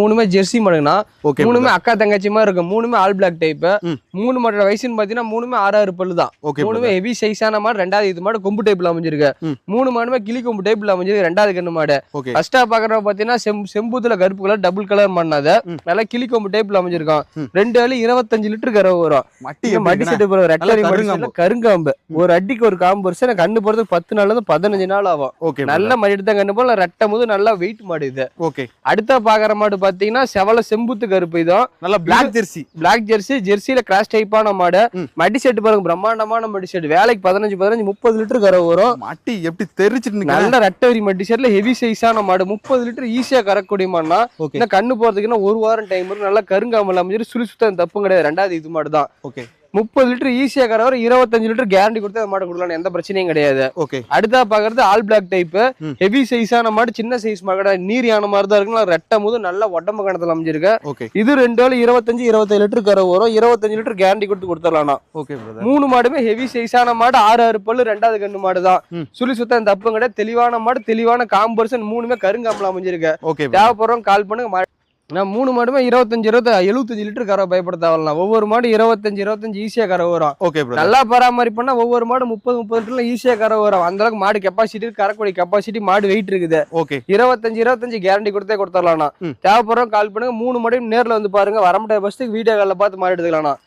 மூணுமே Jersey மாடுங்கண்ணா. Okay மூணுமே அக்கா தங்கச்சி மாதிரி இருக்கும். மூணுமே ஆல் பிளாக் டைப். மூணு மாடோட வயசுன்னு பாத்தீங்கன்னா மூணுமே 6 பல்லு தான். மூணுமே ஹெவி சைஸான மாடு. ரெண்டாவது இது மாடு கொம்பு டைப்ல அமைஞ்சிருக்கு. மூணு மாடுமே கிளி கொம்பு டைப்ல அமைஞ்சிருக்கு. ரெண்டாவது கண்ணு மாடு. ஃபர்ஸ்டா பாக்குறப்ப பாத்தீங்கன்னா செம்பூத்துல கருப்பு கலர் டபுள் கலர் பண்ணாத நல்லா கிளி கொம்பு டைப்ல அமைஞ்சிருக்கான். 2 அடி 25 லிட்டர் கறவை வரும். மடி செட்டு ரெட்டரி கருங்காம்பு ஒரு அடிக்கு ஒரு காம்பு வருஷம் கண்ணு போறதுக்கு 10 நாள்ல இருந்து 15 நாள் ஆகும். நல்ல மடி எடுத்த கண்ணு போல ரெட்டை போது நல்லா வெயிட் மாடு இது. அடுத்த பாக்குற மாடு பாத்தீங்கன்னா செவல செம்புத்து கருப்பு. இதுவும் நல்ல பிளாக் ஜெர்சியில கிராஸ் டைப்பான மாடு. மடி செட்டு பாருங்க பிரம்மாண்டமான மடி செட். வேலைக்கு 15 30 லிட்டர் கறவை வரும். மட்டி எப்படி தெரிச்சிட்டு நல்ல ரெட்டவரி மடி செட்ல ஹெவி சைஸான மாடு. 30 லிட்டர் ஈஸியா கறக்கூடிய மாடுனா கண்ணு போறதுக்குன்னா 1 வாரம் டைம் வரும். நல்லா கருங்காமல் அமைஞ்சிரு சுழி சுத்தம் தப்பும் கிடையாது. ரெண்டாவது இது மாடு தான். 30 லிட்டர் ஈஸியா கறவர். 25 லிட்டர் கேரண்டி கொடுத்து அந்த மாடு கொடுக்கலாம். எந்த பிரச்சனையும் கிடையாது. அடுத்தா பாக்குறது ஆல் பிளாக் டைப். ஹெவி சைஸான மாடு. சின்ன சைஸ் மாடு நீர் யான மாதிரி தான் இருக்கு. ரெட்டை போது நல்ல உடம்பு கணத்துல அமைஞ்சிருக்கு. இது 2 ஆள் 25 லிட்டர் கறவை வரும். 25 லிட்டர் கேரண்டி கொடுத்து கொடுத்துடலாம். மூணு மாடுமே ஹெவி சைஸான மாடு. 6 பல்லு. ரெண்டாவது கண்ணு மாடு தான். சுழி சுத்தம் தப்பும் கிடையாது. தெளிவான மாடு. தெளிவான காம்பர்சன். மூணுமே கருங்காம்பல அமைஞ்சிருக்கு. தேவைப்படுறோம் கால் பண்ணுங்க. நான் மூணு மாடுமே 75 லிட்டர் கறவை பயப்பட தேவலாம். ஒவ்வொரு மாடு 25 ஈஸியா கறவை வரும். நல்லா பராமரிப்புனா ஒவ்வொரு மாடு 30 லிட்டர்ல ஈஸியா கறவை வரும். அந்த அளவுக்கு மாடு கெப்பாசிட்டி கறக்கூடிய கெப்பாசிட்டி மாடு வெயிட் இருக்குது. 25 கேரண்டி கொடுத்தே கொடுத்துடலாம். தேவைப்படுறோம் கால் பண்ணுங்க. மூணு மாடையும் நேர்ல வந்து பாருங்க. வரமுடிய பஸ்ஸுக்கு வீடியோ காலில் பார்த்து மாடு எடுத்துக்கலாம்.